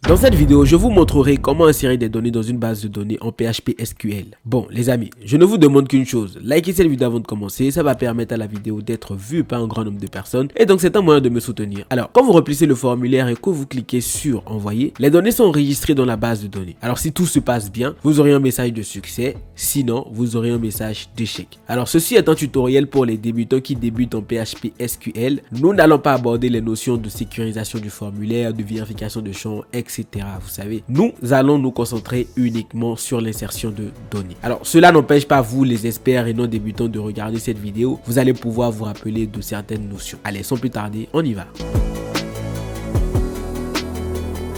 Dans cette vidéo, je vous montrerai comment insérer des données dans une base de données en PHP SQL. Bon, les amis, je ne vous demande qu'une chose, likez cette vidéo avant de commencer, ça va permettre à la vidéo d'être vue par un grand nombre de personnes et donc c'est un moyen de me soutenir. Alors, quand vous remplissez le formulaire et que vous cliquez sur envoyer, les données sont enregistrées dans la base de données. Alors, si tout se passe bien, vous aurez un message de succès, sinon, vous aurez un message d'échec. Alors, ceci est un tutoriel pour les débutants qui débutent en PHP SQL. Nous n'allons pas aborder les notions de sécurisation du formulaire, de vérification de champs, etc. Vous savez, nous allons nous concentrer uniquement sur l'insertion de données. Alors, cela n'empêche pas vous, les experts et non débutants, de regarder cette vidéo. Vous allez pouvoir vous rappeler de certaines notions. Allez, sans plus tarder, on y va.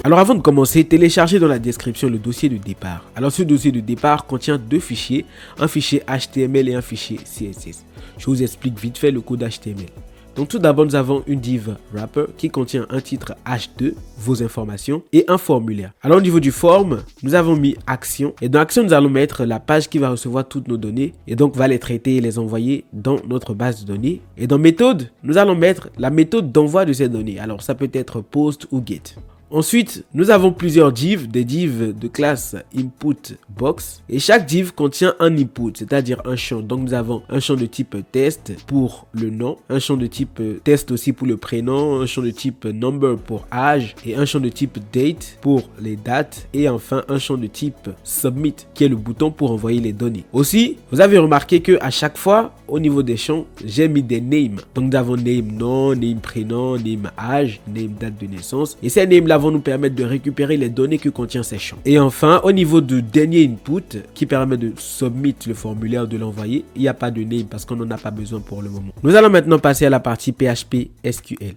Alors avant de commencer, téléchargez dans la description le dossier de départ. Alors ce dossier de départ contient deux fichiers, un fichier HTML et un fichier CSS. Je vous explique vite fait le code HTML. Donc tout d'abord, nous avons une div wrapper qui contient un titre H2, vos informations, et un formulaire. Alors au niveau du form, nous avons mis action. Et dans action, nous allons mettre la page qui va recevoir toutes nos données et donc va les traiter et les envoyer dans notre base de données. Et dans méthode, nous allons mettre la méthode d'envoi de ces données. Alors ça peut être post ou get. Ensuite, nous avons plusieurs divs, des divs de classe input box et chaque div contient un input, c'est-à-dire un champ. Donc nous avons un champ de type test pour le nom, un champ de type test aussi pour le prénom, un champ de type number pour âge et un champ de type date pour les dates et enfin un champ de type submit qui est le bouton pour envoyer les données. Aussi, vous avez remarqué que à chaque fois au niveau des champs, j'ai mis des names. Donc nous avons name nom, name prénom, name âge, name date de naissance et ces names là vont nous permettre de récupérer les données que contient ces champs. Et enfin, au niveau du dernier input qui permet de submit le formulaire, de l'envoyer, il n'y a pas de name parce qu'on n'en a pas besoin pour le moment. Nous allons maintenant passer à la partie PHP SQL.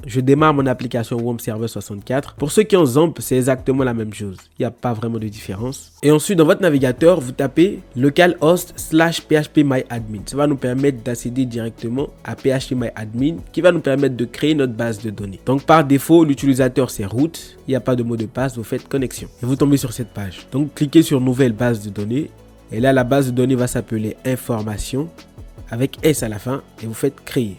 Je démarre mon application WOM Server 64. Pour ceux qui ont XAMPP, c'est exactement la même chose. Il n'y a pas vraiment de différence. Et ensuite, dans votre navigateur, vous tapez localhost /phpMyAdmin. Ça va nous permettre d'accéder directement à phpMyAdmin qui va nous permettre de créer notre base de données. Donc, par défaut, l'utilisateur, c'est root. Il n'y a pas de mot de passe. Vous faites connexion. Et vous tombez sur cette page. Donc, cliquez sur nouvelle base de données. Et là, la base de données va s'appeler information avec S à la fin. Et vous faites créer.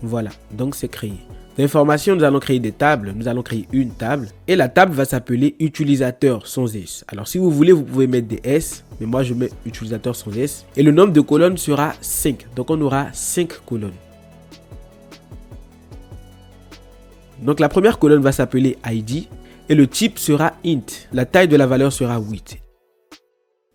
Voilà. Donc, c'est créé. D'information, nous allons créer des tables. Nous allons créer une table. Et la table va s'appeler utilisateur sans S. Alors, si vous voulez, vous pouvez mettre des S. Mais moi, je mets utilisateur sans S. Et le nombre de colonnes sera 5. Donc, on aura 5 colonnes. Donc, la première colonne va s'appeler ID. Et le type sera int. La taille de la valeur sera 8.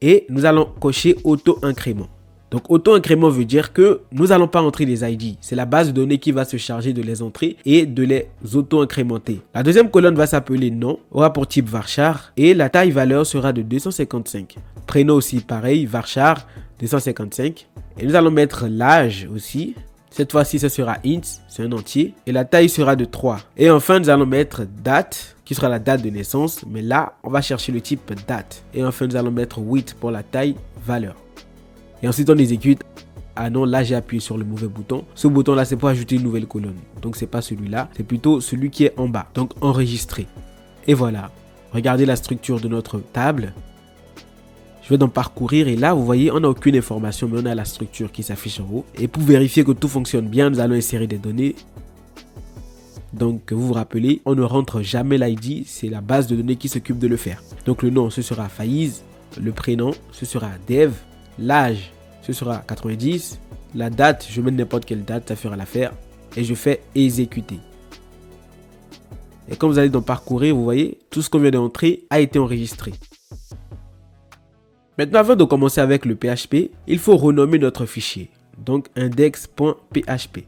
Et nous allons cocher auto-incrément. Donc, auto-incrément veut dire que nous n'allons pas entrer les ID. C'est la base de données qui va se charger de les entrer et de les auto-incrémenter. La deuxième colonne va s'appeler nom, aura pour type varchar et la taille valeur sera de 255. Prénom aussi pareil, varchar 255. Et nous allons mettre l'âge aussi. Cette fois-ci, ce sera int, c'est un entier. Et la taille sera de 3. Et enfin, nous allons mettre date, qui sera la date de naissance. Mais là, on va chercher le type date. Et enfin, nous allons mettre 8 pour la taille valeur. Et ensuite, on exécute. Ah non, là, j'ai appuyé sur le mauvais bouton. Ce bouton-là, c'est pour ajouter une nouvelle colonne. Donc, c'est pas celui-là. C'est plutôt celui qui est en bas. Donc, enregistrer. Et voilà. Regardez la structure de notre table. Je vais donc parcourir. Et là, vous voyez, on n'a aucune information, mais on a la structure qui s'affiche en haut. Et pour vérifier que tout fonctionne bien, nous allons insérer des données. Donc, vous vous rappelez, on ne rentre jamais l'ID. C'est la base de données qui s'occupe de le faire. Donc, le nom, ce sera Faiz. Le prénom, ce sera Dev. L'âge, ce sera 90. La date, je mets n'importe quelle date, ça fera l'affaire. Et je fais exécuter. Et quand vous allez dans parcourir, vous voyez, tout ce qu'on vient d'entrer a été enregistré. Maintenant, avant de commencer avec le PHP, il faut renommer notre fichier. Donc, index.php.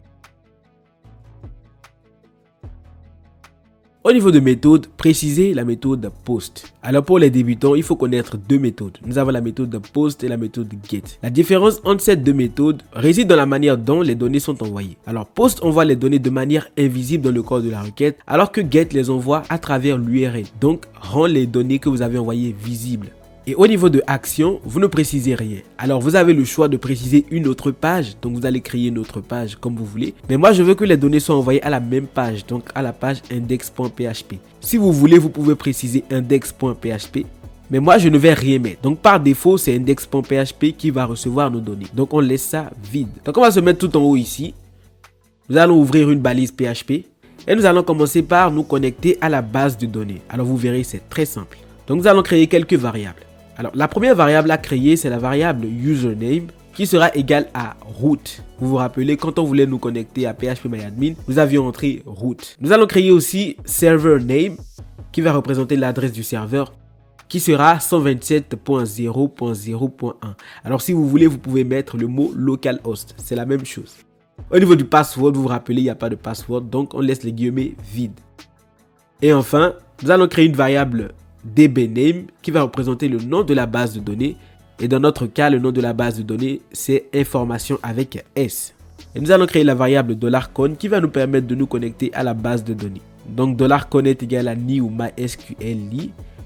Au niveau de méthode, précisez la méthode post. Alors pour les débutants, il faut connaître deux méthodes. Nous avons la méthode post et la méthode get. La différence entre ces deux méthodes réside dans la manière dont les données sont envoyées. Alors post envoie les données de manière invisible dans le corps de la requête, alors que get les envoie à travers l'URL. Donc rend les données que vous avez envoyées visibles. Et au niveau de action, vous ne précisez rien. Alors vous avez le choix de préciser une autre page. Donc vous allez créer une autre page comme vous voulez. Mais moi je veux que les données soient envoyées à la même page. Donc à la page index.php. Si vous voulez, vous pouvez préciser index.php. Mais moi je ne vais rien mettre. Donc par défaut, c'est index.php qui va recevoir nos données. Donc on laisse ça vide. Donc on va se mettre tout en haut ici. Nous allons ouvrir une balise PHP. Et nous allons commencer par nous connecter à la base de données. Alors vous verrez, c'est très simple. Donc nous allons créer quelques variables. Alors la première variable à créer, c'est la variable username qui sera égale à root. Vous vous rappelez, quand on voulait nous connecter à PHPMyAdmin, nous avions entré root. Nous allons créer aussi server name qui va représenter l'adresse du serveur qui sera 127.0.0.1. Alors si vous voulez, vous pouvez mettre le mot localhost. C'est la même chose. Au niveau du password, vous vous rappelez, il n'y a pas de password, donc on laisse les guillemets vides. Et enfin, nous allons créer une variable dbName qui va représenter le nom de la base de données. Et dans notre cas, le nom de la base de données, c'est information avec S. Et nous allons créer la variable $con qui va nous permettre de nous connecter à la base de données. Donc $con est égal à new mysql.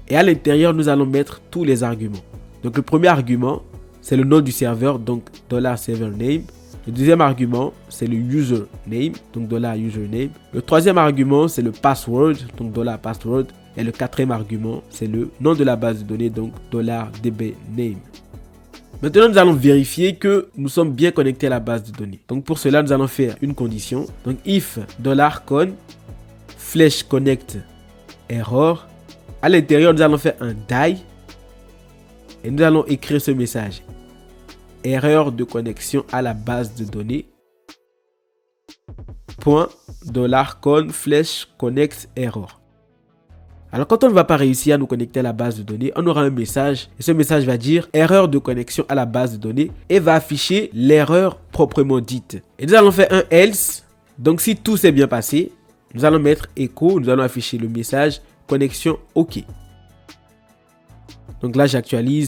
Et à l'intérieur, nous allons mettre tous les arguments. Donc le premier argument, c'est le nom du serveur, donc $servername. Le deuxième argument, c'est le username, donc $username. Le troisième argument, c'est le password, donc $password. Et le quatrième argument, c'est le nom de la base de données, donc $dbName. Maintenant, nous allons vérifier que nous sommes bien connectés à la base de données. Donc pour cela, nous allons faire une condition. Donc if $con /connect error. À l'intérieur, nous allons faire un die et nous allons écrire ce message. Erreur de connexion à la base de données. $con /connect error. Alors quand on ne va pas réussir à nous connecter à la base de données, on aura un message et ce message va dire erreur de connexion à la base de données et va afficher l'erreur proprement dite. Et nous allons faire un else. Donc si tout s'est bien passé, nous allons mettre echo, nous allons afficher le message connexion OK. Donc là j'actualise,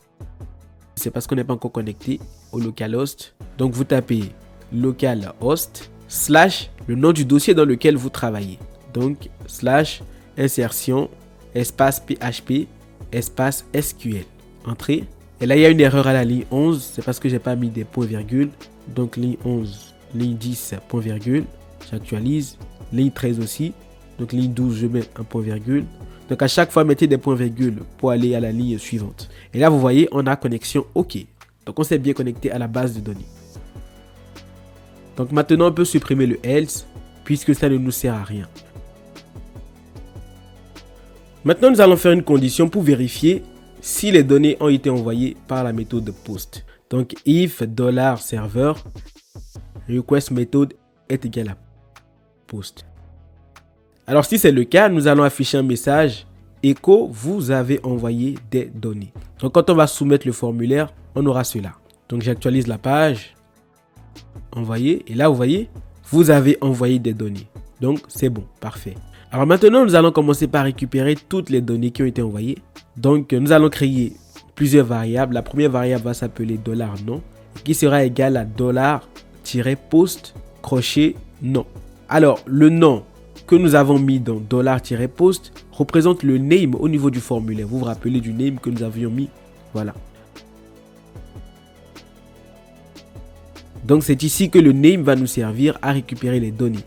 c'est parce qu'on n'est pas encore connecté au localhost. Donc vous tapez localhost / le nom du dossier dans lequel vous travaillez. Donc / insertion espace PHP espace SQL. Entrée. Et là il y a une erreur à la ligne 11, c'est parce que j'ai pas mis des points virgules. Donc ligne 11, ligne 10, point virgule. J'actualise. Ligne 13 aussi. Donc ligne 12, je mets un point virgule. Donc à chaque fois, mettez des points virgules pour aller à la ligne suivante. Et là, vous voyez, on a connexion OK. Donc on s'est bien connecté à la base de données. Donc maintenant, on peut supprimer le else puisque ça ne nous sert à rien. Maintenant, nous allons faire une condition pour vérifier si les données ont été envoyées par la méthode post. Donc if $server request method est égal à post. Alors si c'est le cas, nous allons afficher un message echo, vous avez envoyé des données. Donc quand on va soumettre le formulaire, on aura cela. Donc j'actualise la page, envoyer, et là vous voyez, vous avez envoyé des données. Donc c'est bon, parfait. Alors maintenant, nous allons commencer par récupérer toutes les données qui ont été envoyées. Donc nous allons créer plusieurs variables. La première variable va s'appeler $nom, qui sera égal à $post crochet nom. Alors le nom que nous avons mis dans $post représente le name au niveau du formulaire. Vous vous rappelez du name que nous avions mis? Voilà. Donc c'est ici que le name va nous servir à récupérer les données.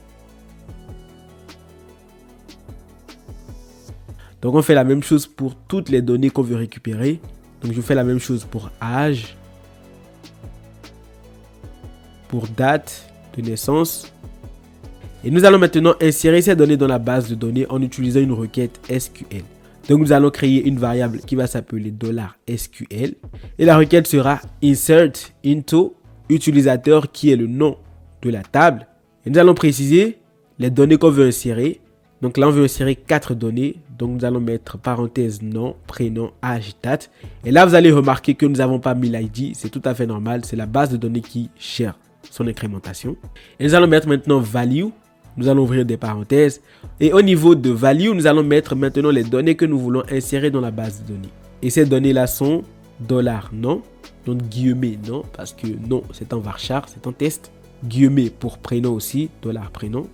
Donc on fait la même chose pour toutes les données qu'on veut récupérer. Donc je fais la même chose pour âge, pour date de naissance. Et nous allons maintenant insérer ces données dans la base de données en utilisant une requête SQL. Donc nous allons créer une variable qui va s'appeler $SQL. Et la requête sera insert into utilisateur qui est le nom de la table. Et nous allons préciser les données qu'on veut insérer. Donc là on veut insérer 4 données. Donc nous allons mettre parenthèse nom, prénom, âge, date. Et là vous allez remarquer que nous n'avons pas mis l'ID. C'est tout à fait normal. C'est la base de données qui gère son incrémentation. Et nous allons mettre maintenant value. Nous allons ouvrir des parenthèses. Et au niveau de value, nous allons mettre maintenant les données que nous voulons insérer dans la base de données. Et ces données-là sont $nom, donc guillemets nom, parce que nom c'est en varchar, c'est en test. Guillemets pour prénom aussi, $prénom.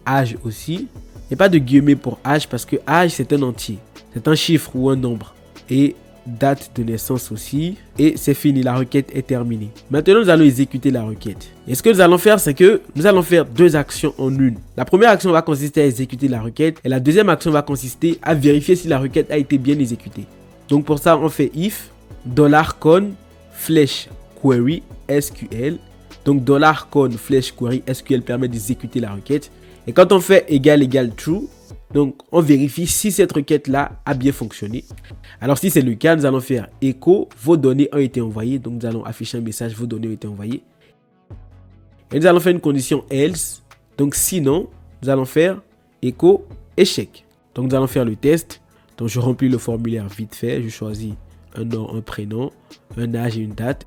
$âge aussi. Et pas de guillemets pour âge parce que âge c'est un entier. C'est un chiffre ou un nombre. Et date de naissance aussi. Et c'est fini, la requête est terminée. Maintenant, nous allons exécuter la requête. Et ce que nous allons faire, c'est que nous allons faire deux actions en une. La première action va consister à exécuter la requête. Et la deuxième action va consister à vérifier si la requête a été bien exécutée. Donc pour ça, on fait if $con /query SQL. Donc $con /query SQL permet d'exécuter la requête. Et quand on fait égal true, donc on vérifie si cette requête-là a bien fonctionné. Alors si c'est le cas, nous allons faire echo, vos données ont été envoyées. Donc nous allons afficher un message, vos données ont été envoyées. Et nous allons faire une condition else. Donc sinon, nous allons faire echo échec. Donc nous allons faire le test. Donc je remplis le formulaire vite fait. Je choisis un nom, un prénom, un âge et une date.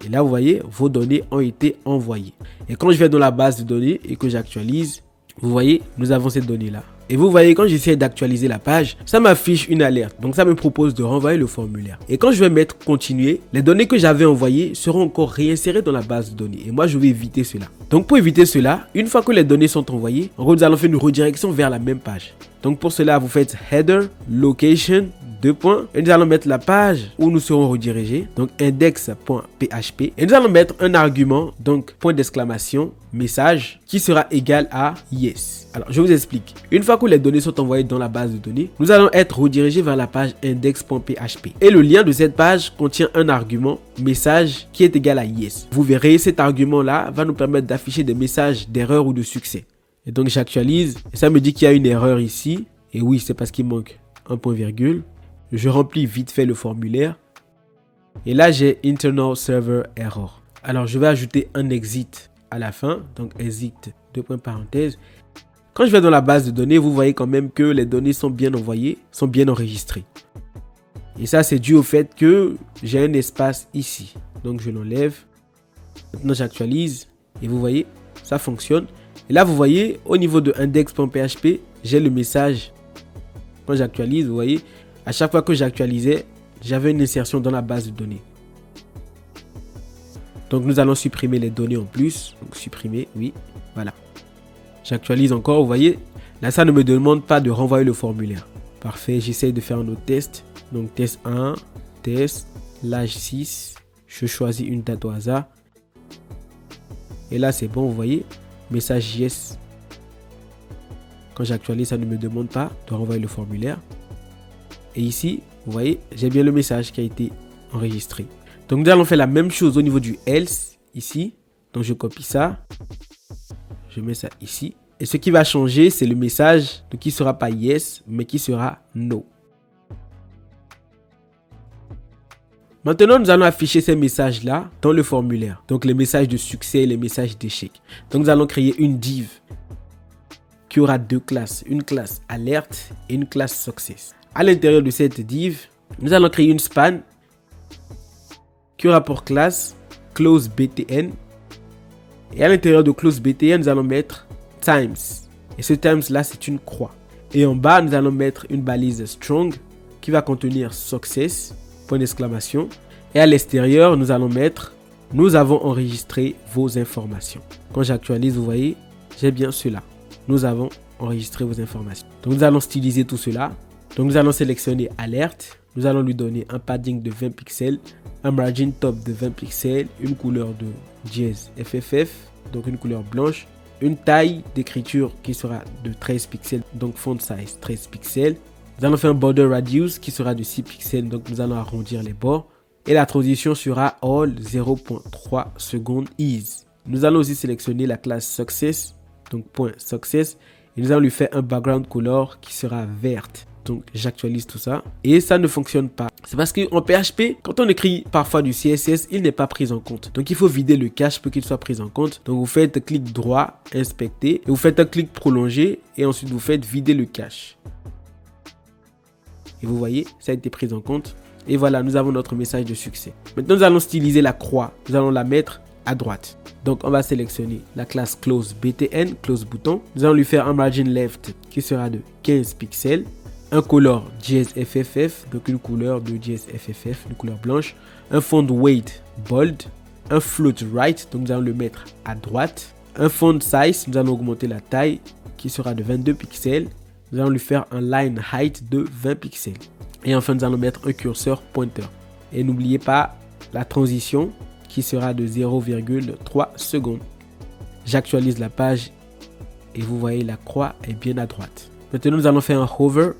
Et là, vous voyez, vos données ont été envoyées. Et quand je vais dans la base de données et que j'actualise, vous voyez, nous avons cette donnée-là. Et vous voyez, quand j'essaie d'actualiser la page, ça m'affiche une alerte. Donc, ça me propose de renvoyer le formulaire. Et quand je vais mettre continuer, les données que j'avais envoyées seront encore réinsérées dans la base de données. Et moi, je vais éviter cela. Donc, pour éviter cela, une fois que les données sont envoyées, en gros, nous allons faire une redirection vers la même page. Donc, pour cela, vous faites header, location, 2 points. Et nous allons mettre la page où nous serons redirigés. Donc, index.php. Et nous allons mettre un argument, donc, point d'exclamation, message, qui sera égal à yes. Alors, je vous explique. Une fois que les données sont envoyées dans la base de données, nous allons être redirigés vers la page index.php. Et le lien de cette page contient un argument, message, qui est égal à yes. Vous verrez, cet argument-là va nous permettre d'afficher des messages d'erreur ou de succès. Et donc, j'actualise. Et ça me dit qu'il y a une erreur ici. Et oui, c'est parce qu'il manque un point virgule. Je remplis vite fait le formulaire. Et là, j'ai internal server error. Alors, je vais ajouter un exit à la fin. Donc, exit, 2 points parenthèses. Quand je vais dans la base de données, vous voyez quand même que les données sont bien envoyées, sont bien enregistrées. Et ça, c'est dû au fait que j'ai un espace ici. Donc, je l'enlève. Maintenant, j'actualise. Et vous voyez, ça fonctionne. Et là, vous voyez, au niveau de index.php, j'ai le message. Quand j'actualise, vous voyez, à chaque fois que j'actualisais, j'avais une insertion dans la base de données. Donc, nous allons supprimer les données en plus. Donc, supprimer, oui, voilà. J'actualise encore, vous voyez, là, ça ne me demande pas de renvoyer le formulaire. Parfait, j'essaie de faire un autre test. Donc, test 1, test, l'âge 6. Je choisis une date au hasard. Et là, c'est bon, vous voyez, message yes. Quand j'actualise, ça ne me demande pas de renvoyer le formulaire. Et ici, vous voyez, j'ai bien le message qui a été enregistré. Donc, nous allons faire la même chose au niveau du else, ici. Donc, je copie ça. Je mets ça ici. Et ce qui va changer, c'est le message qui ne sera pas yes, mais qui sera no. Maintenant, nous allons afficher ces messages-là dans le formulaire. Donc, les messages de succès et les messages d'échec. Donc, nous allons créer une div qui aura 2 classes. Une classe alerte et une classe success. À l'intérieur de cette div, nous allons créer une span qui aura pour classe closeBTN. Et à l'intérieur de closeBTN, nous allons mettre times. Et ce times là, c'est une croix. Et en bas, nous allons mettre une balise strong qui va contenir success, point d'exclamation. Et à l'extérieur, nous allons mettre nous avons enregistré vos informations. Quand j'actualise, vous voyez, j'ai bien cela. Nous avons enregistré vos informations. Donc, nous allons styliser tout cela. Donc, nous allons sélectionner alerte. Nous allons lui donner un padding de 20 pixels, un margin top de 20 pixels, une couleur de dièse FFF, donc une couleur blanche, une taille d'écriture qui sera de 13 pixels, donc font size 13 pixels. Nous allons faire un border radius qui sera de 6 pixels, donc nous allons arrondir les bords. Et la transition sera all 0.3 secondes is. Nous allons aussi sélectionner la classe success, donc point success, et nous allons lui faire un background color qui sera verte. Donc, j'actualise tout ça. Et ça ne fonctionne pas. C'est parce qu'en PHP, quand on écrit parfois du CSS, il n'est pas pris en compte. Donc, il faut vider le cache pour qu'il soit pris en compte. Donc, vous faites clic droit, inspecter. Et vous faites un clic prolongé. Et ensuite, vous faites vider le cache. Et vous voyez, ça a été pris en compte. Et voilà, nous avons notre message de succès. Maintenant, nous allons styliser la croix. Nous allons la mettre à droite. Donc, on va sélectionner la classe closeBTN, close bouton. Nous allons lui faire un margin left qui sera de 15 pixels. Un color dièse FFF, donc une couleur de dièse FFF, une couleur blanche. Un font weight bold. Un float right, donc nous allons le mettre à droite. Un font size, nous allons augmenter la taille qui sera de 22 pixels. Nous allons lui faire un line height de 20 pixels. Et enfin, nous allons mettre un curseur pointer. Et n'oubliez pas la transition qui sera de 0,3 secondes. J'actualise la page et vous voyez la croix est bien à droite. Maintenant, nous allons faire un hover.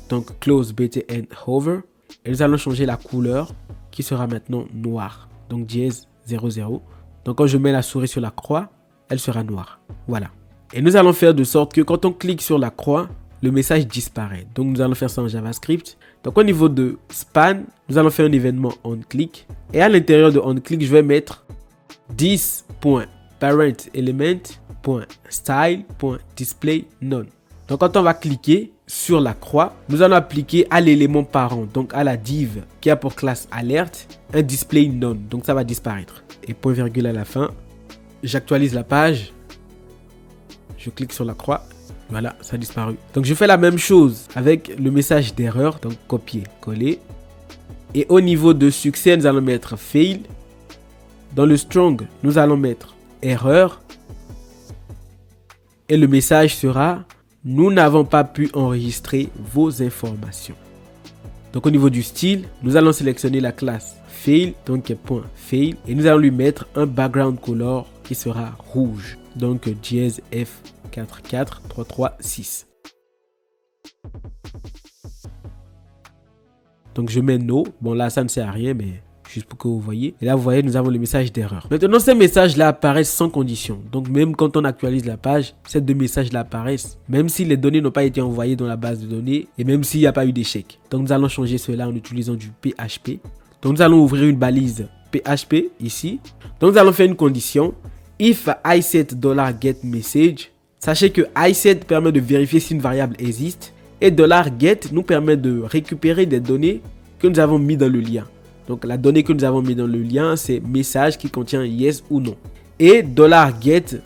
Donc, closeBTN hover. Et nous allons changer la couleur qui sera maintenant noire. Donc, dièse 00. Donc, quand je mets la souris sur la croix, elle sera noire. Voilà. Et nous allons faire de sorte que quand on clique sur la croix, le message disparaît. Donc nous allons faire ça en JavaScript. Donc au niveau de span, nous allons faire un événement onClick. Et à l'intérieur de onClick, je vais mettre this.parentElement.style.displayNone. Donc quand on va cliquer sur la croix, nous allons appliquer à l'élément parent, donc à la div qui a pour classe alerte, un display none. Donc ça va disparaître. Et point virgule à la fin. J'actualise la page. Je clique sur la croix. Voilà, ça a disparu. Donc je fais la même chose avec le message d'erreur. Donc copier, coller. Et au niveau de succès, nous allons mettre fail. Dans le strong, nous allons mettre erreur. Et le message sera: nous n'avons pas pu enregistrer vos informations. Donc au niveau du style, nous allons sélectionner la classe fail, donc point fail, et nous allons lui mettre un background color qui sera rouge. Donc dièse F44336. Donc je mets no. Bon là ça ne sert à rien, mais juste pour que vous voyez. Et là vous voyez, nous avons le message d'erreur. Maintenant ces messages là apparaissent sans condition. Donc même quand on actualise la page, ces deux messages là apparaissent. Même si les données n'ont pas été envoyées dans la base de données et même s'il n'y a pas eu d'échec. Donc nous allons changer cela en utilisant du PHP. Donc nous allons ouvrir une balise PHP ici. Donc nous allons faire une condition. If iSet $getMessage. Sachez que iSet permet de vérifier si une variable existe. Et $get nous permet de récupérer des données que nous avons mis dans le lien. Donc la donnée que nous avons mis dans le lien, c'est message qui contient yes ou non. Et $get,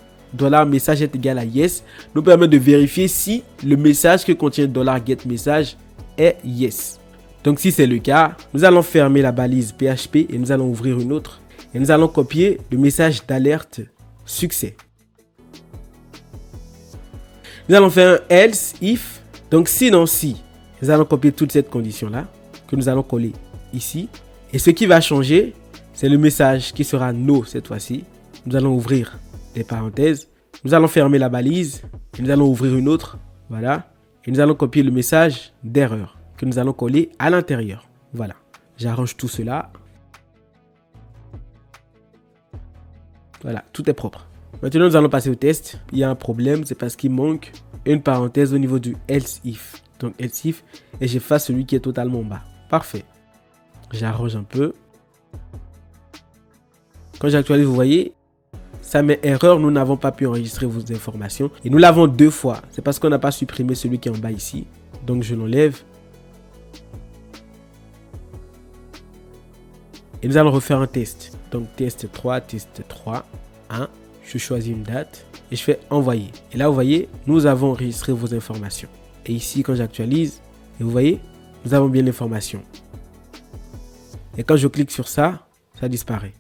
$message est égal à yes, nous permet de vérifier si le message que contient $getMessage est yes. Donc si c'est le cas, nous allons fermer la balise PHP et nous allons ouvrir une autre. Et nous allons copier le message d'alerte succès. Nous allons faire un else if. Donc sinon si, nous allons copier toute cette condition là que nous allons coller ici. Et ce qui va changer, c'est le message qui sera no cette fois-ci. Nous allons ouvrir des parenthèses. Nous allons fermer la balise. Et nous allons ouvrir une autre. Voilà. Et nous allons copier le message d'erreur que nous allons coller à l'intérieur. Voilà. J'arrange tout cela. Voilà, tout est propre. Maintenant, nous allons passer au test. Il y a un problème, c'est parce qu'il manque une parenthèse au niveau du else if. Donc else if, et j'efface celui qui est totalement bas. Parfait. J'arrange un peu. Quand j'actualise, vous voyez, ça met erreur, nous n'avons pas pu enregistrer vos informations. Et nous l'avons deux fois. C'est parce qu'on n'a pas supprimé celui qui est en bas ici. Donc je l'enlève. Et nous allons refaire un test. Donc test 3, 1. Je choisis une date et je fais envoyer. Et là, vous voyez, nous avons enregistré vos informations. Et ici, quand j'actualise, et vous voyez, nous avons bien l'information. Et quand je clique sur ça, ça disparaît.